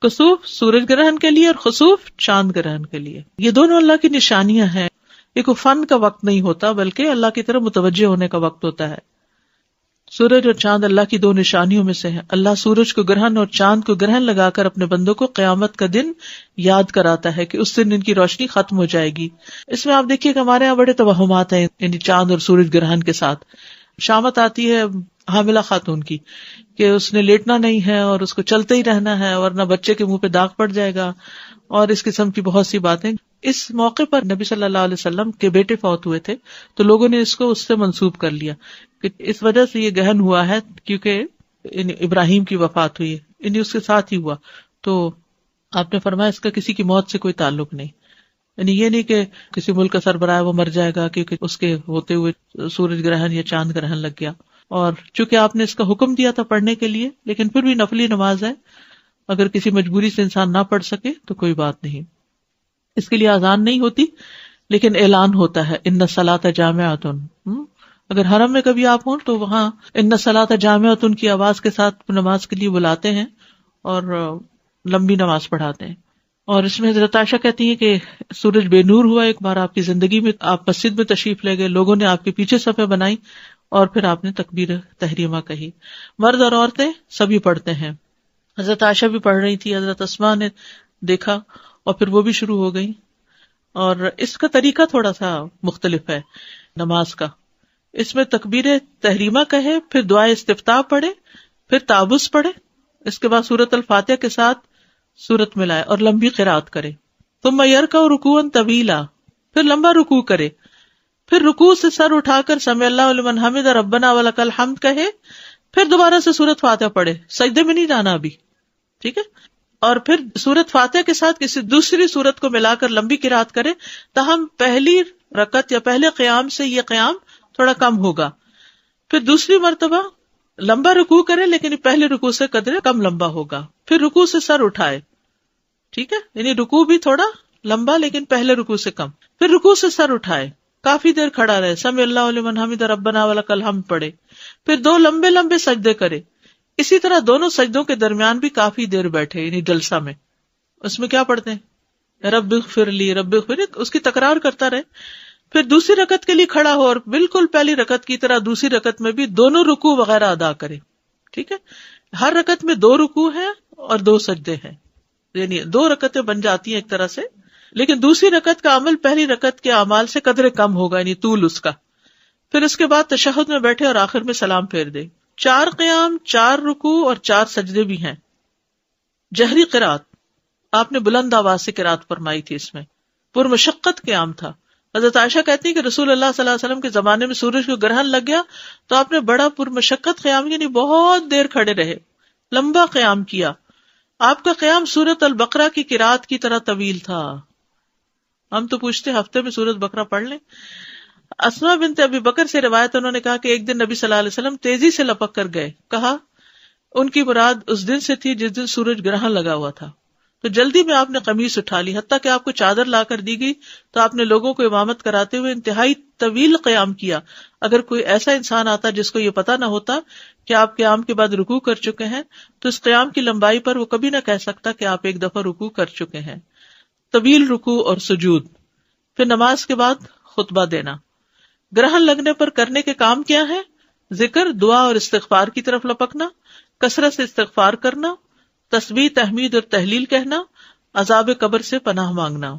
کسوف سورج گرہن کے لیے اور خسوف چاند گرہن کے لیے. یہ دونوں اللہ کی نشانیاں ہیں. یہ کوئی فن کا وقت نہیں ہوتا بلکہ اللہ کی طرف متوجہ ہونے کا وقت ہوتا ہے. سورج اور چاند اللہ کی دو نشانیوں میں سے ہے. اللہ سورج کو گرہن اور چاند کو گرہن لگا کر اپنے بندوں کو قیامت کا دن یاد کراتا ہے کہ اس دن ان کی روشنی ختم ہو جائے گی. اس میں آپ دیکھیے کہ ہمارے یہاں بڑے توہمات ہیں یعنی چاند اور سورج گرہن کے ساتھ. شامت آتی ہے حاملہ خاتون کی کہ اس نے لیٹنا نہیں ہے اور اس کو چلتے ہی رہنا ہے ورنہ بچے کے منہ پہ داغ پڑ جائے گا اور اس قسم کی بہت سی باتیں. اس موقع پر نبی صلی اللہ علیہ وسلم کے بیٹے فوت ہوئے تھے تو لوگوں نے اس کو اس سے منسوب کر لیا کہ اس وجہ سے یہ گہن ہوا ہے کیونکہ ابراہیم کی وفات ہوئی ہے اس کے ساتھ ہی ہوا. تو آپ نے فرمایا اس کا کسی کی موت سے کوئی تعلق نہیں. یعنی یہ نہیں کہ کسی ملک کا سربراہ وہ مر جائے گا کیونکہ اس کے ہوتے ہوئے سورج گرہن یا چاند گرہن لگ گیا. اور چونکہ آپ نے اس کا حکم دیا تھا پڑھنے کے لیے لیکن پھر بھی نفلی نماز ہے, اگر کسی مجبوری سے انسان نہ پڑھ سکے تو کوئی بات نہیں. اس کے لیے اذان نہیں ہوتی لیکن اعلان ہوتا ہے ان الصلاۃ جامعۃ. اگر حرم میں کبھی آپ ہوں تو وہاں ان الصلاۃ جامعۃ کی آواز کے ساتھ نماز کے لیے بلاتے ہیں اور لمبی نماز پڑھاتے ہیں. اور اس میں حضرت عائشہ کہتی ہیں کہ سورج بے نور ہوا ایک بار آپ کی زندگی میں, آپ مسجد میں تشریف لے گئے, لوگوں نے آپ کے پیچھے صفیں بنائی اور پھر آپ نے تکبیر تحریمہ کہی. مرد اور عورتیں سبھی پڑھتے ہیں. حضرت عائشہ بھی پڑھ رہی تھی, حضرت اسماء نے دیکھا اور پھر وہ بھی شروع ہو گئی. اور اس کا طریقہ تھوڑا سا مختلف ہے نماز کا. اس میں تکبیر تحریمہ کہے, پھر دعائے استفتاح پڑھے, پھر تعوذ پڑھے, اس کے بعد سورۃ الفاتحہ کے ساتھ سورت ملائے اور لمبی قرات کرے. ثم یرکع رکوعا طویلا, پھر لمبا رکوع کرے, پھر رکوع سے سر اٹھا کر سمع اللہ لمن حمدہ ربنا ولک الحمد کہے, پھر دوبارہ سے سورۃ فاتحہ پڑھے, سجدے میں نہیں جانا ابھی, ٹھیک ہے, اور پھر سورۃ فاتحہ کے ساتھ کسی دوسری سورت کو ملا کر لمبی قرات کرے تاہم پہلی رکعت یا پہلے قیام سے یہ قیام تھوڑا کم ہوگا. پھر دوسری مرتبہ لمبا رکوع کرے لیکن پہلے رکوع سے قدرے کم لمبا ہوگا. پھر رکوع سے سر اٹھائے, ٹھیک ہے, یعنی رکوع بھی تھوڑا لمبا لیکن پہلے رکوع سے کم. پھر رکوع سے سر اٹھائے, کافی دیر کھڑا رہے, سمع اللہ لمن حمدہ ربنا ولک الحمد پڑھے, پھر دو لمبے لمبے سجدے کرے. اسی طرح دونوں سجدوں کے درمیان بھی کافی دیر بیٹھے یعنی جلسہ میں. اس میں کیا پڑھتے ہیں رب اغفر لی رب اغفر, اس کی تکرار کرتا رہے. پھر دوسری رکعت کے لیے کھڑا ہو اور بالکل پہلی رکعت کی طرح دوسری رکعت میں بھی دونوں رکوع وغیرہ ادا کرے, ٹھیک ہے. ہر رکعت میں 2 رکوع ہیں اور 2 سجدے ہیں, یعنی 2 رکعتیں بن جاتی ہیں ایک طرح سے, لیکن دوسری رکعت کا عمل پہلی رکعت کے اعمال سے قدرے کم ہوگا یعنی طول اس کا. پھر اس کے بعد تشہد میں بیٹھے اور آخر میں سلام پھیر دے. 4 قیام, 4 رکوع اور 4 سجدے بھی ہیں. جہری قرات, آپ نے بلند آواز سے قرات فرمائی تھی. اس میں پرمشقت قیام تھا. حضرت عائشہ کہتی ہے کہ رسول اللہ صلی اللہ علیہ وسلم کے زمانے میں سورج کو گرہن لگ گیا تو آپ نے بڑا پرمشقت قیام یعنی بہت دیر کھڑے رہے, لمبا قیام کیا. آپ کا قیام سورۃ البقرہ کی قرات کی طرح طویل تھا. ہم تو پوچھتے ہفتے میں سورۃ بقرہ پڑھ لیں. اسماء بنت ابی بکر سے روایت, انہوں نے کہا کہ ایک دن نبی صلی اللہ علیہ وسلم تیزی سے لپک کر گئے. کہا ان کی مراد اس دن سے تھی جس دن سورج گرہن لگا ہوا تھا. تو جلدی میں آپ نے قمیص اٹھا لی, حتیٰ کہ آپ کو چادر لا کر دی گئی تو آپ نے لوگوں کو امامت کراتے ہوئے انتہائی طویل قیام کیا. اگر کوئی ایسا انسان آتا جس کو یہ پتا نہ ہوتا کہ آپ قیام کے بعد رکوع کر چکے ہیں تو اس قیام کی لمبائی پر وہ کبھی نہ کہہ سکتا کہ آپ ایک دفعہ رکوع کر چکے ہیں. طویل رکوع اور سجود. پھر نماز کے بعد خطبہ دینا. گرہن لگنے پر کرنے کے کام کیا ہے؟ ذکر, دعا اور استغفار کی طرف لپکنا, کثرت سے استغفار کرنا, تسبیح تحمید اور تہلیل کہنا, عذاب قبر سے پناہ مانگنا.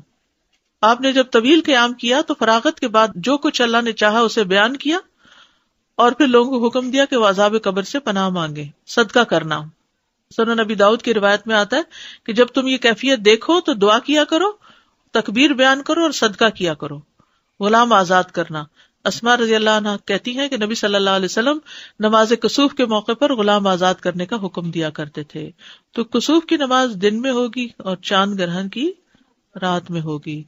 آپ نے جب طویل قیام کیا تو فراغت کے بعد جو کچھ اللہ نے چاہا اسے بیان کیا اور پھر لوگوں کو حکم دیا کہ وہ عذاب قبر سے پناہ مانگے. صدقہ کرنا. سنن نبی داؤد کی روایت میں آتا ہے کہ جب تم یہ کیفیت دیکھو تو دعا کیا کرو, تکبیر بیان کرو اور صدقہ کیا کرو. غلام آزاد کرنا. اسماء رضی اللہ عنہ کہتی ہیں کہ نبی صلی اللہ علیہ وسلم نماز کسوف کے موقع پر غلام آزاد کرنے کا حکم دیا کرتے تھے. تو کسوف کی نماز دن میں ہوگی اور چاند گرہن کی رات میں ہوگی.